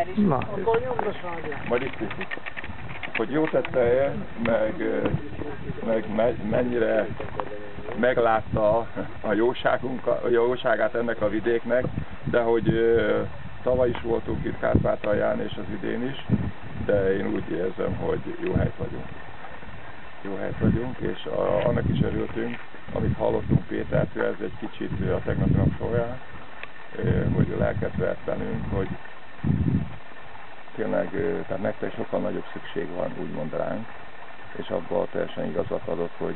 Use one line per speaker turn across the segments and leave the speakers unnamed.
Na.
Majd itt viszik. Hogy jó tette, meg mennyire meglátta a jóságát ennek a vidéknek, de hogy tavaly is voltunk itt Kárpátalján és az idén is, de én úgy érzem, hogy jó helyt vagyunk. Jó helyt vagyunk, és annak is örültünk, amit hallottunk Pétertől, ez egy kicsit a tegnapi nap során, hogy lelket vert bennünk, hogy tényleg, tehát nektek sokkal nagyobb szükség van, úgymond ránk, és abban teljesen igazat adott, hogy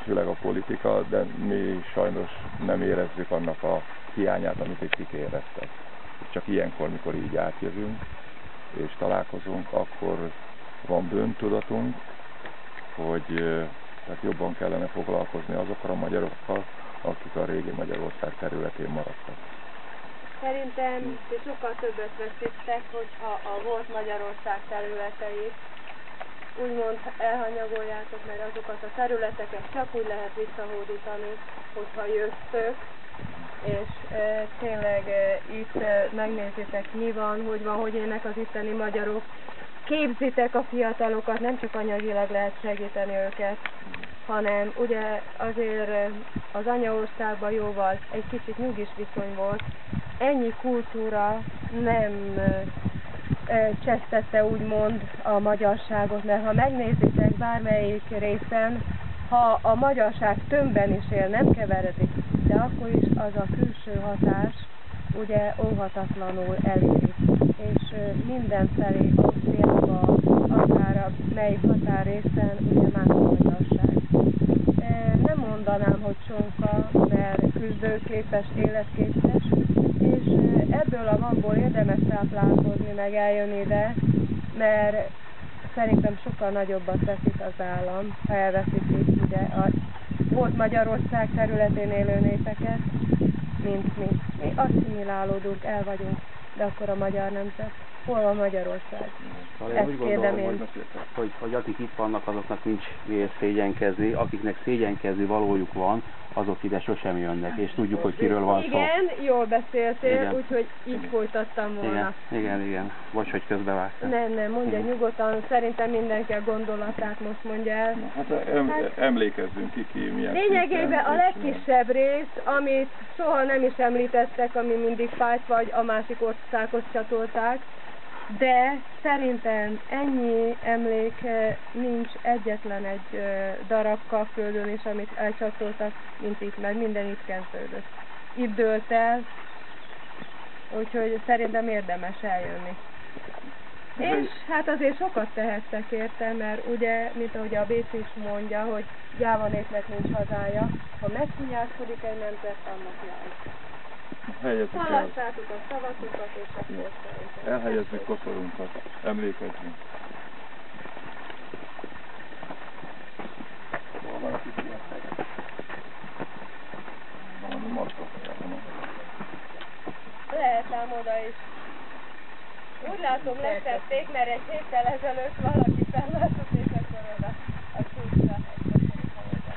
főleg a politika, de mi sajnos nem érezzük annak a hiányát, amit itt éreztek. Csak ilyenkor, mikor így átjövünk, és találkozunk, akkor van bűntudatunk, hogy tehát jobban kellene foglalkozni azokkal a magyarokkal, akik a régi Magyarország területén maradtak.
Szerintem sokkal többet veszítettek, hogyha a volt Magyarország területeit úgymond elhanyagoljátok, mert azokat a területeket csak úgy lehet visszahódítani, hogyha jöztök, és tényleg itt megnézitek, mi van, hogy élnek az itteni magyarok. Képzitek a fiatalokat, nem csak anyagilag lehet segíteni őket, hanem ugye azért az anyaországban jóval egy kicsit nyugis viszony volt, ennyi kultúra nem csesztette úgymond a magyarságot, mert ha megnézitek bármelyik részen, ha a magyarság tömbben is él, nem keveredik, de akkor is az a külső hatás ugye óhatatlanul eléri. És mindenfelé Ausztriában, akár melyik határrészen ugye más a magyarság. Nem mondanám, hogy csonka, mert küzdőképes, életképes, és ebből a magból érdemes táplálkozni, meg eljönni ide, mert szerintem sokkal nagyobbat veszít az állam, ha elveszítik ugye a volt Magyarország területén élő népeket, mint mi. Mi asszimilálódunk, el vagyunk, de akkor a magyar nemzet. Hol van Magyarország?
Én úgy gondolom, hogy akik itt vannak, azoknak nincs miért szégyenkezni, akiknek szégyenkezni valójuk van, azok ide sosem jönnek, és tudjuk, hogy kiről van szó.
Igen, jól beszéltél, úgyhogy így folytattam volna.
Igen. Bocs, hogy közbevágtam.
Nem, mondja nyugodtan, szerintem mindenki a gondolatát most mondja el.
Hát emlékezzünk ki milyen
lényegében a legkisebb rész, amit soha nem is említettek, ami mindig fájt, vagy a másik országhoz csatolták, de szerintem ennyi emlék nincs egyetlen egy darab Kapföldön is, amit elcsatoltak, mint itt, mert minden itt kezdődött. Itt dőlt el, úgyhogy szerintem érdemes eljönni. És hát azért sokat tehettek érte, mert ugye, mint ahogy a Bécs is mondja, hogy gyáva népnek nincs hazája, ha meghunyászkodik egy nemzet, annak jár. Hallassátok a szavatokat, és akkor szerintem.
Elhelyezzük koszorunkat, emlékezzünk. Valaki fiatal. Valami markot.
Lehet ám oda is. Úgy látom, letették, mert egy héttel ezelőtt valaki fellátott, és akkor oda a csúcsra egy oda.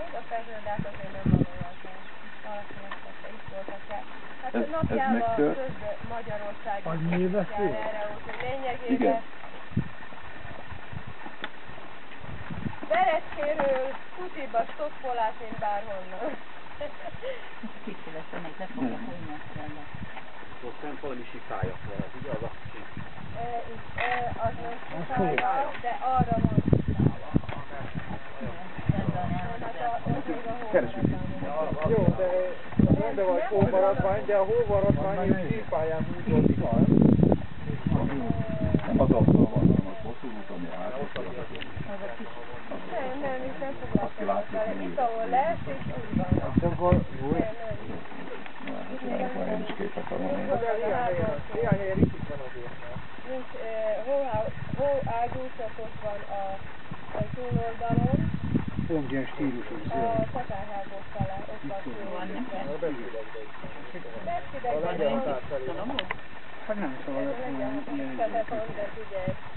Oda felződ, de hát azért nem valóan kell. Valaki megtette, itt voltak el. Hát a napjában több Magyarországi jár erre, úgyhogy lényegében Berecskéről Kutiba stoppolás, mint bárhonnan.
Kicsi lesz, ennek ne fogja fújni a szerelmet.
Ott fent valami sikája van, ugye az a kicsi?
Az nem sikája, de arra van sikája.
Keresünk.
Jó, de rendben vagy hómaradvány, de a hómaradvány sípályán húzódik van.
Nem az asztal van, hanem a bosszúút, ami átadott.
Nem, itt nem foglalkozunk vele. Itt, ahol lesz, és úgy van.
Akkor jó.
Én is képet adom.
Ilyen helyen itt van azért.
Nincs hóágyúszatos van a túloldalon.
Pont ilyen stílusú.
A tatárhágó fele, ott van túloldalon.
Hát nem szabad ezt mondani.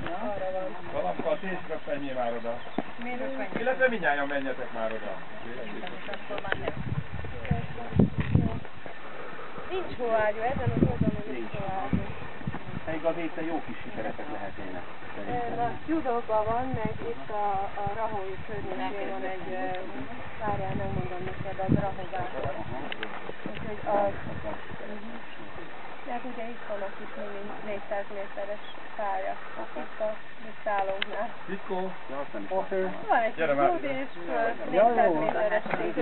Arra van.
Valakkal tésre menjél már oda. Illetve mindnyájan menjetek már oda.
Nincs hóágyú, ezen az oldalon nincs hóágyú.
Még az étel jó kis sikeretek lehetnének.
Na, Judóban van, meg itt a Rahói környékén van egy, várjál, megmondom neked, az Rahogátor. Úgyhogy az... Mert ugye itt van a kis 400 méteres pálya, itt a mi szállónknál.
Vikó,
Van egy kút és 400 méteres szív.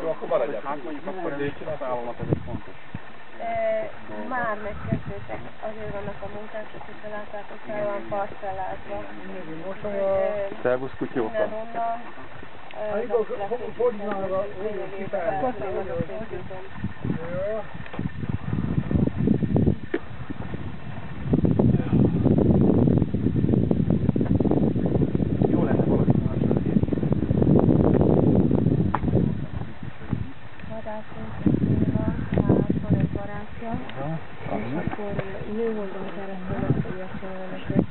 jó, akkor maradjál.
Hát mondjuk akkor a szállónak ez egy fontos.
Már megkezdődtek, azért vannak a munkák, hogyha látjátok, fel van parcellázva.
Szervusz kutyóka!
Innen-onnan.
Jó lenne valami
vadászunk van egy barátja, és akkor műholdon keresztül meg fogja csinálni neki.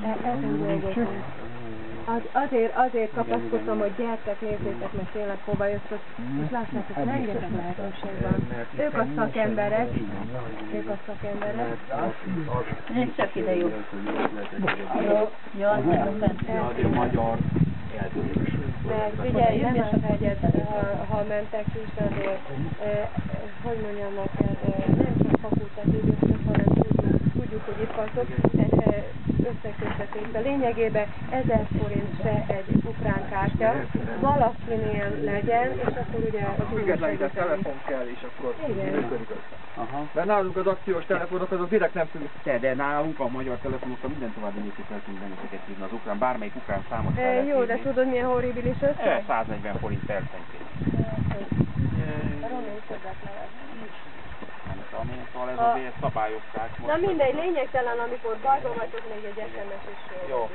Ezen dolgozunk. Azért kapaszkodtam, hogy gyertek, nézzétek meg tényleg hova jöttök, és lássátok, rengeteg lehetőség van. Ők a szakemberek.
Nincs csak ide jó. Jó, az
a magyar eltűnés.
Mert figyelj, nem a hegyet, ha mentek is, azért, hogy mondjam neked, nem csak fakultatív összes, hanem tudjuk, hogy itt vagytok, összeköttetésben. Lényegében 1000 forint se egy ukrán kártya, valakinél legyen, és akkor ugye az
Függetlenített telefon kell, és akkor működik össze. Mert nálunk az akciós telefonok azok direkt nem függetlenek.
De nálunk a magyar telefonokkal minden további nélkül fel tudunk benneteket hívni az ukrán, bármelyik ukrán számot fel lehet
jó, de
hívni.
tudod milyen horribilis összeg?
140 forint percenként.
Romi többet nevet.
Szóval ez azért szabályozták.
Na mindegy, lényegtelen, amikor bajban vagyok, még egy SMS is jó.
Jó.